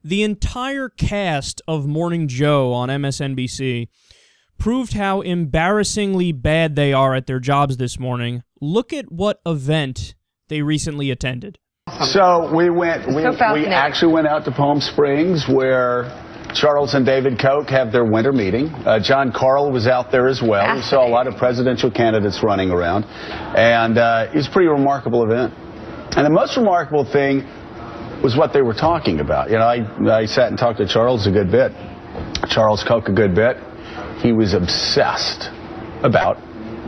The entire cast of Morning Joe on MSNBC proved how embarrassingly bad they are at their jobs this morning. Look at what event they recently attended. So we actually went out to Palm Springs, where Charles and David Koch have their winter meeting. John Carl was out there as well. We saw a lot of presidential candidates running around, and it was a pretty remarkable event. And the most remarkable thing was what they were talking about. You know, I sat and talked to Charles a good bit, Charles Koch a good bit. He was obsessed about,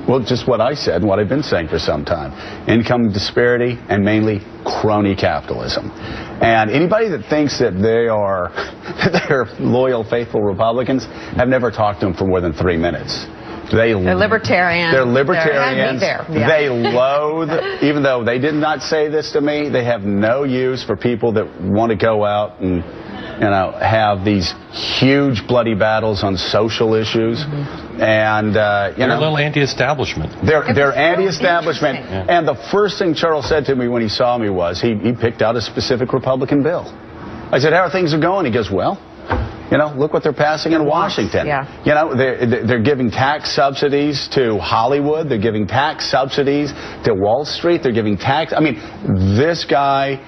well, just what I said and what I've been saying for some time. Income disparity and mainly crony capitalism. And anybody that thinks that they're loyal, faithful Republicans have never talked to them for more than 3 minutes. They're libertarian. They're libertarians. They loathe, even though they did not say this to me, they have no use for people that want to go out and, you know, have these huge bloody battles on social issues. And, they're a little anti-establishment. They're anti-establishment. Yeah. And the first thing Charles said to me when he saw me was he picked out a specific Republican bill. I said, how are things going? He goes, well, you know, look what they're passing in Washington. Yeah. You know, they're giving tax subsidies to Hollywood. They're giving tax subsidies to Wall Street. They're giving tax. I mean, this guy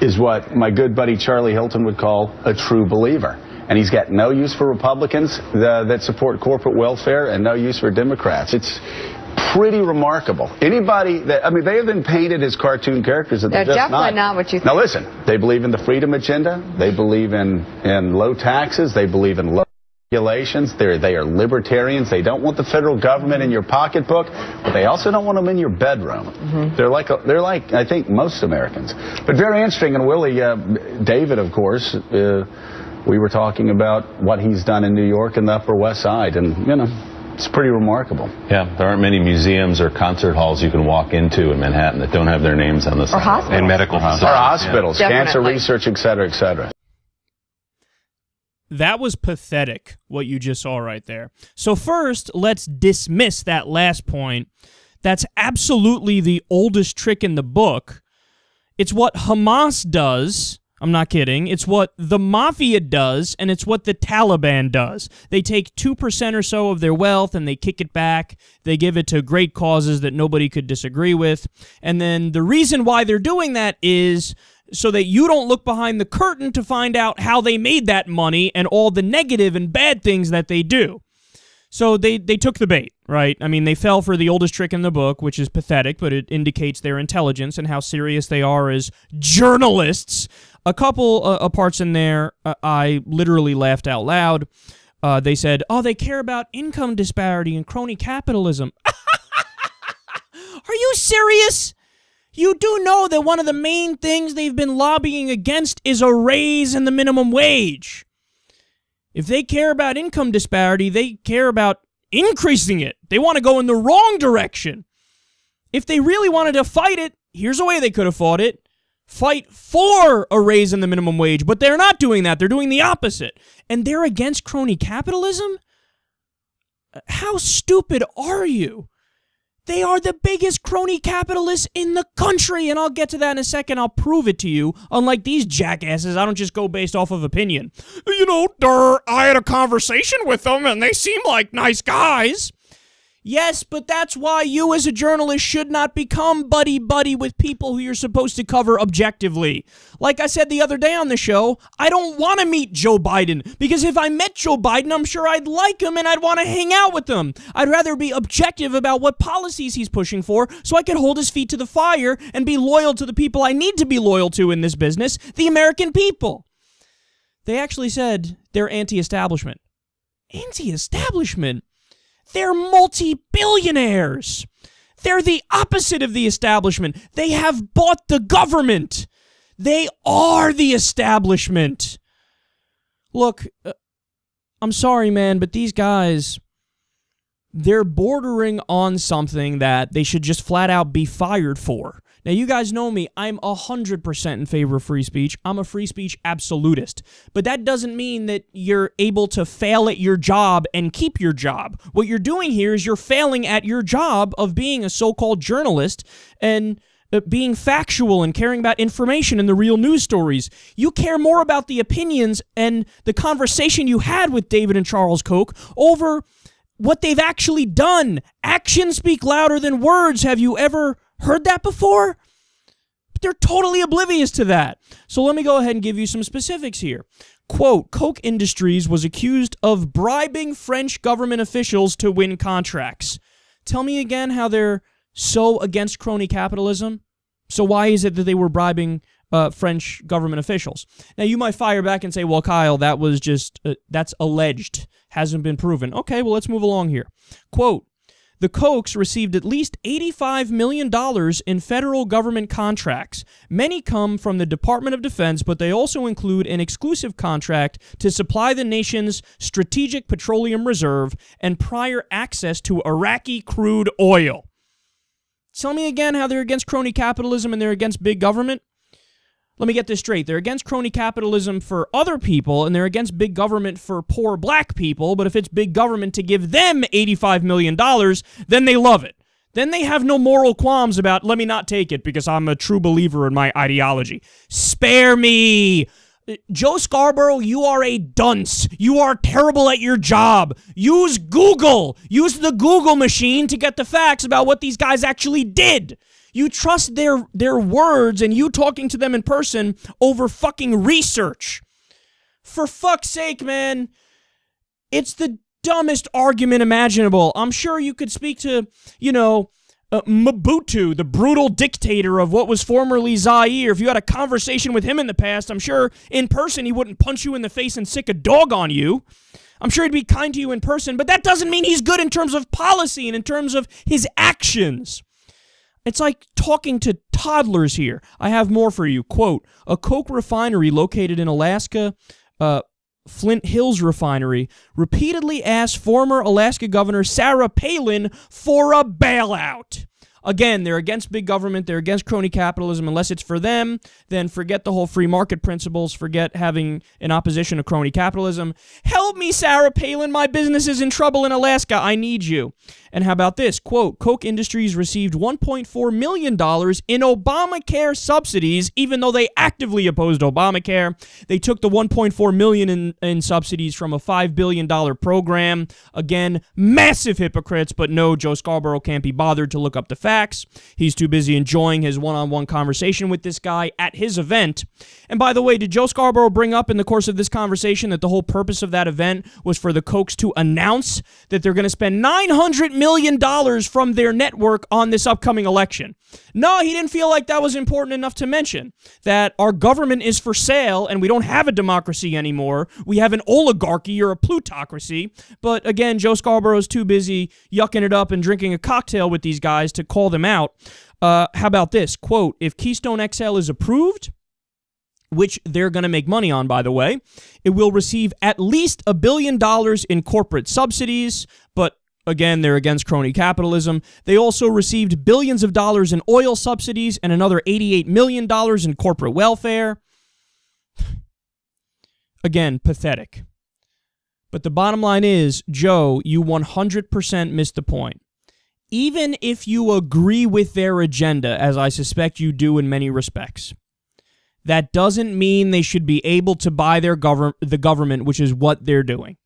is what my good buddy Charlie Hilton would call a true believer. And he's got no use for Republicans that support corporate welfare and no use for Democrats. It's pretty remarkable. Anybody that, I mean, they have been painted as cartoon characters that they're just definitely not what you think. Now listen, they believe in the freedom agenda. They believe in low taxes. They believe in low regulations. They are libertarians. They don't want the federal government in your pocketbook, but they also don't want them in your bedroom. They're like I think most Americans. But very interesting. And Willie, David, of course, we were talking about what he's done in New York and the Upper West Side, and you know, it's pretty remarkable. Yeah, there aren't many museums or concert halls you can walk into in Manhattan that don't have their names on the side. Or hospitals. And medical facilities. Or hospitals, yeah. cancer research, et cetera, et cetera. That was pathetic, what you just saw right there. So first, let's dismiss that last point. That's absolutely the oldest trick in the book. It's what Hamas does. I'm not kidding. It's what the mafia does, and it's what the Taliban does. They take 2% or so of their wealth, and they kick it back. They give it to great causes that nobody could disagree with. And then the reason why they're doing that is so that you don't look behind the curtain to find out how they made that money and all the negative and bad things that they do. So they took the bait, right? I mean, they fell for the oldest trick in the book, which is pathetic, but it indicates their intelligence and how serious they are as journalists. A couple of parts in there, I literally laughed out loud. They said, oh, they care about income disparity and crony capitalism. Are you serious? You do know that one of the main things they've been lobbying against is a raise in the minimum wage. If they care about income disparity, they care about increasing it. They want to go in the wrong direction. If they really wanted to fight it, here's a way they could have fought it. Fight for a raise in the minimum wage, but they're not doing that. They're doing the opposite. And they're against crony capitalism? How stupid are you? They are the biggest crony capitalists in the country, and I'll get to that in a second. I'll prove it to you. Unlike these jackasses, I don't just go based off of opinion. You know, I had a conversation with them, and they seem like nice guys. Yes, but that's why you as a journalist should not become buddy-buddy with people who you're supposed to cover objectively. Like I said the other day on the show, I don't want to meet Joe Biden, because if I met Joe Biden, I'm sure I'd like him and I'd want to hang out with him. I'd rather be objective about what policies he's pushing for so I can hold his feet to the fire and be loyal to the people I need to be loyal to in this business, the American people. They actually said they're anti-establishment. Anti-establishment? They're multi-billionaires. They're the opposite of the establishment. They have bought the government. They are the establishment. Look, I'm sorry, man, but these guys, they're bordering on something that they should just flat out be fired for. Now, you guys know me. I'm 100% in favor of free speech. I'm a free speech absolutist. But that doesn't mean that you're able to fail at your job and keep your job. What you're doing here is you're failing at your job of being a so-called journalist, and being factual and caring about information and the real news stories. You care more about the opinions and the conversation you had with David and Charles Koch over what they've actually done. Actions speak louder than words. Have you ever heard that before? They're totally oblivious to that. So let me go ahead and give you some specifics here. Quote, Koch Industries was accused of bribing French government officials to win contracts. Tell me again how they're so against crony capitalism. So why is it that they were bribing French government officials? Now, you might fire back and say, well, Kyle, that was just, that's alleged, hasn't been proven. Okay, well, let's move along here. Quote, the Kochs received at least $85 million in federal government contracts. Many come from the Department of Defense, but they also include an exclusive contract to supply the nation's strategic petroleum reserve and prior access to Iraqi crude oil. Tell me again how they're against crony capitalism and they're against big government? Let me get this straight. They're against crony capitalism for other people, and they're against big government for poor black people, but if it's big government to give them $85 million, then they love it. Then they have no moral qualms about, let me not take it because I'm a true believer in my ideology. Spare me! Joe Scarborough, you are a dunce. You are terrible at your job. Use Google. Use the Google machine to get the facts about what these guys actually did. You trust their words and you talking to them in person over fucking research. For fuck's sake, man. It's the dumbest argument imaginable. I'm sure you could speak to, Mobutu, the brutal dictator of what was formerly Zaire. If you had a conversation with him in the past, I'm sure in person he wouldn't punch you in the face and sick a dog on you. I'm sure he'd be kind to you in person, but that doesn't mean he's good in terms of policy and in terms of his actions. It's like talking to toddlers here. I have more for you. Quote, a Koch refinery located in Alaska, Flint Hills Refinery, repeatedly asked former Alaska Governor Sarah Palin for a bailout. Again, they're against big government, they're against crony capitalism. Unless it's for them, then forget the whole free market principles, forget having an opposition to crony capitalism. Help me, Sarah Palin, my business is in trouble in Alaska, I need you. And how about this? Quote, Koch Industries received $1.4 million in Obamacare subsidies, even though they actively opposed Obamacare. They took the $1.4 million in subsidies from a $5 billion program. Again, massive hypocrites, but no, Joe Scarborough can't be bothered to look up the facts. He's too busy enjoying his one-on-one conversation with this guy at his event. And by the way, did Joe Scarborough bring up in the course of this conversation that the whole purpose of that event was for the Kochs to announce that they're going to spend $900 million from their network on this upcoming election? No, he didn't feel like that was important enough to mention that our government is for sale and we don't have a democracy anymore. We have an oligarchy or a plutocracy. But again, Joe Scarborough's too busy yucking it up and drinking a cocktail with these guys to call them out. How about this? Quote, if Keystone XL is approved, which they're going to make money on, by the way, it will receive at least $1 billion in corporate subsidies, but again, they're against crony capitalism. They also received billions of dollars in oil subsidies and another $88 million in corporate welfare. Again, pathetic. But the bottom line is, Joe, you 100% missed the point. Even if you agree with their agenda, as I suspect you do in many respects, that doesn't mean they should be able to buy the government, which is what they're doing.